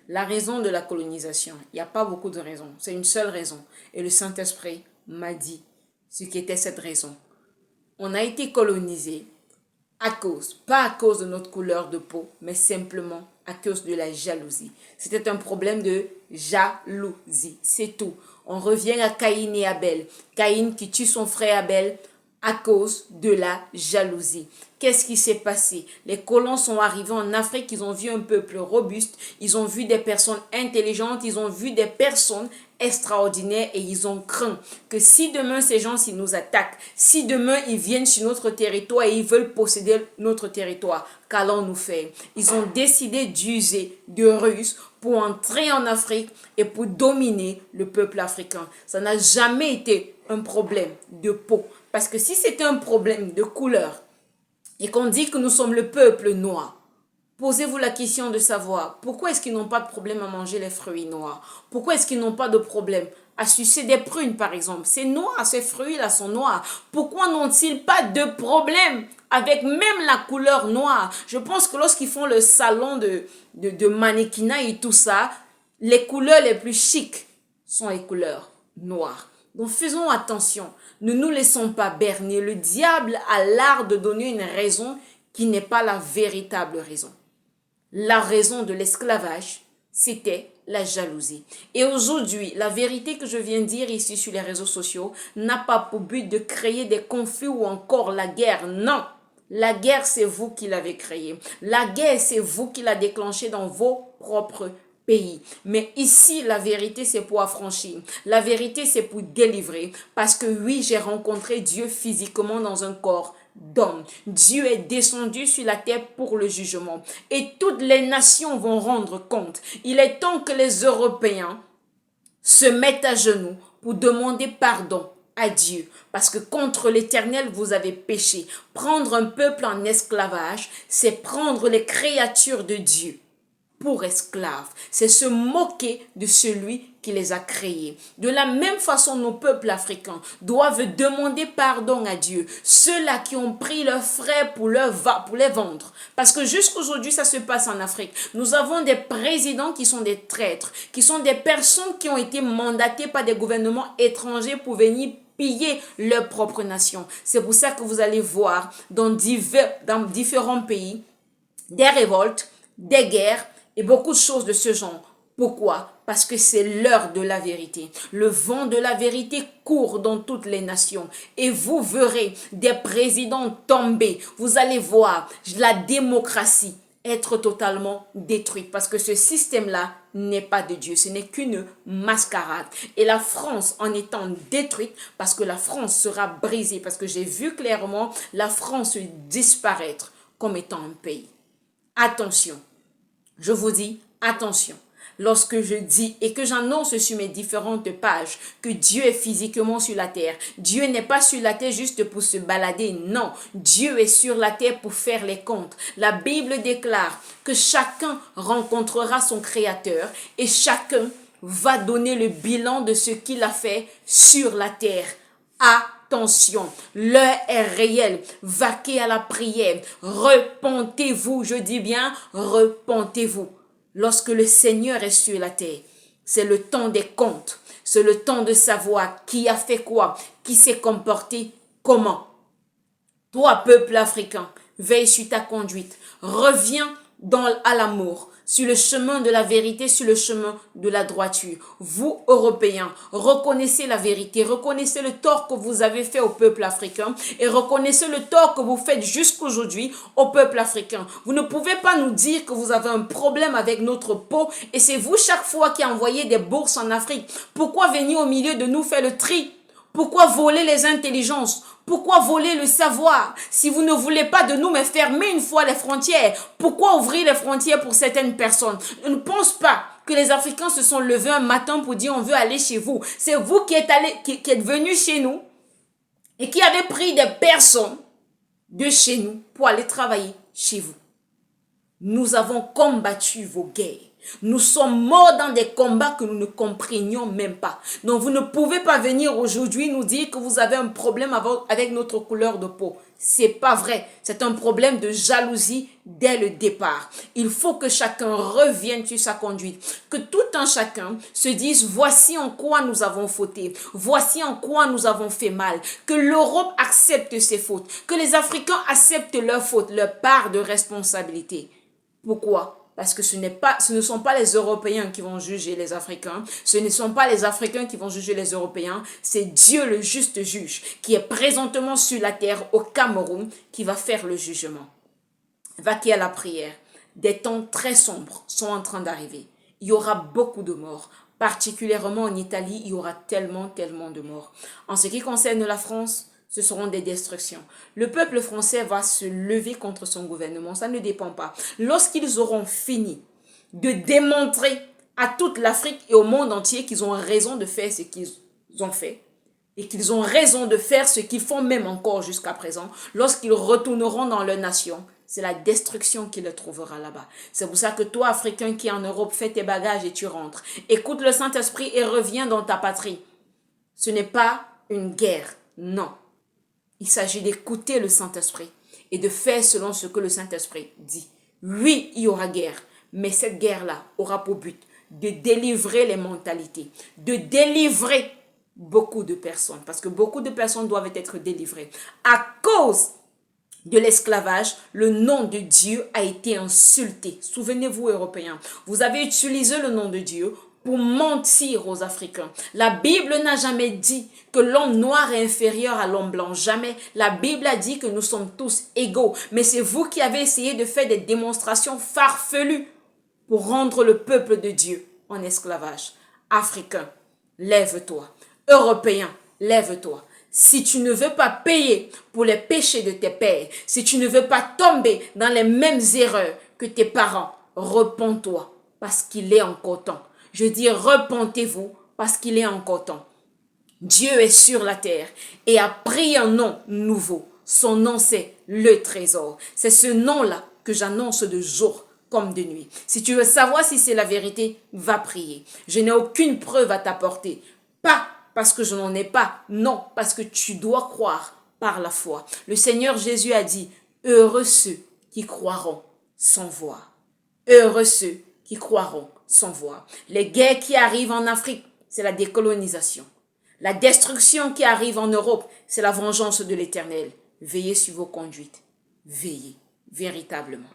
La raison de la colonisation, il n'y a pas beaucoup de raisons. C'est une seule raison. Et le Saint-Esprit m'a dit ce qu'était cette raison. On a été colonisé pas à cause de notre couleur de peau, mais simplement à cause de la jalousie. C'était un problème de jalousie, c'est tout. On revient à Caïn et Abel. Caïn qui tue son frère Abel à cause de la jalousie. Qu'est-ce qui s'est passé? Les colons sont arrivés en Afrique, ils ont vu un peuple robuste, ils ont vu des personnes intelligentes, ils ont vu des personnes extraordinaires et ils ont craint que si demain ces gens s'ils nous attaquent, si demain ils viennent sur notre territoire et ils veulent posséder notre territoire, qu'allons-nous faire? Ils ont décidé d'user de ruse pour entrer en Afrique et pour dominer le peuple africain. Ça n'a jamais été un problème de peau. Parce que si c'était un problème de couleur et qu'on dit que nous sommes le peuple noir, posez-vous la question de savoir pourquoi est-ce qu'ils n'ont pas de problème à manger les fruits noirs? Pourquoi est-ce qu'ils n'ont pas de problème à sucer des prunes par exemple? C'est noir, ces fruits-là sont noirs. Pourquoi n'ont-ils pas de problème avec même la couleur noire? Je pense que lorsqu'ils font le salon de mannequinat et tout ça, les couleurs les plus chics sont les couleurs noires. Donc faisons attention, ne nous laissons pas berner. Le diable a l'art de donner une raison qui n'est pas la véritable raison. La raison de l'esclavage, c'était la jalousie. Et aujourd'hui, la vérité que je viens de dire ici sur les réseaux sociaux n'a pas pour but de créer des conflits ou encore la guerre. Non, la guerre, c'est vous qui l'avez créée. La guerre, c'est vous qui la déclenchez dans vos propres pays. Mais ici, la vérité, c'est pour affranchir. La vérité, c'est pour délivrer. Parce que oui, j'ai rencontré Dieu physiquement dans un corps d'homme. Dieu est descendu sur la terre pour le jugement. Et toutes les nations vont rendre compte. Il est temps que les Européens se mettent à genoux pour demander pardon à Dieu. Parce que contre l'Éternel, vous avez péché. Prendre un peuple en esclavage, c'est prendre les créatures de Dieu pour esclaves. C'est se moquer de celui qui les a créés. De la même façon, nos peuples africains doivent demander pardon à Dieu. Ceux-là qui ont pris leurs frères pour les vendre. Parce que jusqu'aujourd'hui, ça se passe en Afrique. Nous avons des présidents qui sont des traîtres, qui sont des personnes qui ont été mandatées par des gouvernements étrangers pour venir piller leur propre nation. C'est pour ça que vous allez voir dans différents pays des révoltes, des guerres, et beaucoup de choses de ce genre. Pourquoi? Parce que c'est l'heure de la vérité. Le vent de la vérité court dans toutes les nations. Et vous verrez des présidents tomber. Vous allez voir la démocratie être totalement détruite. Parce que ce système-là n'est pas de Dieu. Ce n'est qu'une mascarade. Et la France en étant détruite, parce que la France sera brisée, parce que j'ai vu clairement la France disparaître comme étant un pays. Attention. Je vous dis, attention, lorsque je dis et que j'annonce sur mes différentes pages que Dieu est physiquement sur la terre, Dieu n'est pas sur la terre juste pour se balader, non, Dieu est sur la terre pour faire les comptes. La Bible déclare que chacun rencontrera son Créateur et chacun va donner le bilan de ce qu'il a fait sur la terre. Attention, l'heure est réelle. Vaquez à la prière. Repentez-vous, je dis bien, repentez-vous. Lorsque le Seigneur est sur la terre, c'est le temps des comptes. C'est le temps de savoir qui a fait quoi, qui s'est comporté comment. Toi, peuple africain, veille sur ta conduite. Reviens à l'amour, sur le chemin de la vérité, sur le chemin de la droiture. Vous, Européens, reconnaissez la vérité, reconnaissez le tort que vous avez fait au peuple africain et reconnaissez le tort que vous faites jusqu'aujourd'hui au peuple africain. Vous ne pouvez pas nous dire que vous avez un problème avec notre peau et c'est vous chaque fois qui envoyez des bourses en Afrique. Pourquoi venir au milieu de nous faire le tri? Pourquoi voler les intelligences? Pourquoi voler le savoir? Si vous ne voulez pas de nous, mais fermez une fois les frontières. Pourquoi ouvrir les frontières pour certaines personnes? Je ne pense pas que les Africains se sont levés un matin pour dire on veut aller chez vous. C'est vous qui êtes venus chez nous et qui avez pris des personnes de chez nous pour aller travailler chez vous. Nous avons combattu vos guerres. Nous sommes morts dans des combats que nous ne comprenions même pas. Donc vous ne pouvez pas venir aujourd'hui nous dire que vous avez un problème avec notre couleur de peau. C'est pas vrai. C'est un problème de jalousie dès le départ. Il faut que chacun revienne sur sa conduite. Que tout un chacun se dise voici en quoi nous avons fauté. Voici en quoi nous avons fait mal. Que l'Europe accepte ses fautes. Que les Africains acceptent leurs fautes, leur part de responsabilité. Pourquoi? Parce que ce ne sont pas les Européens qui vont juger les Africains. Ce ne sont pas les Africains qui vont juger les Européens. C'est Dieu le juste juge qui est présentement sur la terre au Cameroun qui va faire le jugement. Vaquer à la prière. Des temps très sombres sont en train d'arriver. Il y aura beaucoup de morts. Particulièrement en Italie, il y aura tellement de morts. En ce qui concerne la France, ce seront des destructions. Le peuple français va se lever contre son gouvernement. Ça ne dépend pas. Lorsqu'ils auront fini de démontrer à toute l'Afrique et au monde entier qu'ils ont raison de faire ce qu'ils ont fait et qu'ils ont raison de faire ce qu'ils font même encore jusqu'à présent, lorsqu'ils retourneront dans leur nation, c'est la destruction qui les trouvera là-bas. C'est pour ça que toi, Africain qui est en Europe, fais tes bagages et tu rentres. Écoute le Saint-Esprit et reviens dans ta patrie. Ce n'est pas une guerre, non. Il s'agit d'écouter le Saint-Esprit et de faire selon ce que le Saint-Esprit dit. Oui, il y aura guerre, mais cette guerre-là aura pour but de délivrer les mentalités, de délivrer beaucoup de personnes, parce que beaucoup de personnes doivent être délivrées. À cause de l'esclavage, le nom de Dieu a été insulté. Souvenez-vous, Européens, vous avez utilisé le nom de Dieu pour mentir aux Africains. La Bible n'a jamais dit que l'homme noir est inférieur à l'homme blanc. Jamais. La Bible a dit que nous sommes tous égaux. Mais c'est vous qui avez essayé de faire des démonstrations farfelues pour rendre le peuple de Dieu en esclavage. Africain, lève-toi. Européen, lève-toi. Si tu ne veux pas payer pour les péchés de tes pères, si tu ne veux pas tomber dans les mêmes erreurs que tes parents, repens-toi parce qu'il est encore temps. Je dis repentez-vous parce qu'il est encore temps. Dieu est sur la terre et a pris un nom nouveau. Son nom c'est le trésor. C'est ce nom-là que j'annonce de jour comme de nuit. Si tu veux savoir si c'est la vérité, va prier. Je n'ai aucune preuve à t'apporter. Pas parce que je n'en ai pas. Non, parce que tu dois croire par la foi. Le Seigneur Jésus a dit, heureux ceux qui croiront sans voir. Heureux ceux qui croiront sans voir. Les guerres qui arrivent en Afrique, c'est la décolonisation. La destruction qui arrive en Europe, c'est la vengeance de l'Éternel. Veillez sur vos conduites. Veillez, véritablement.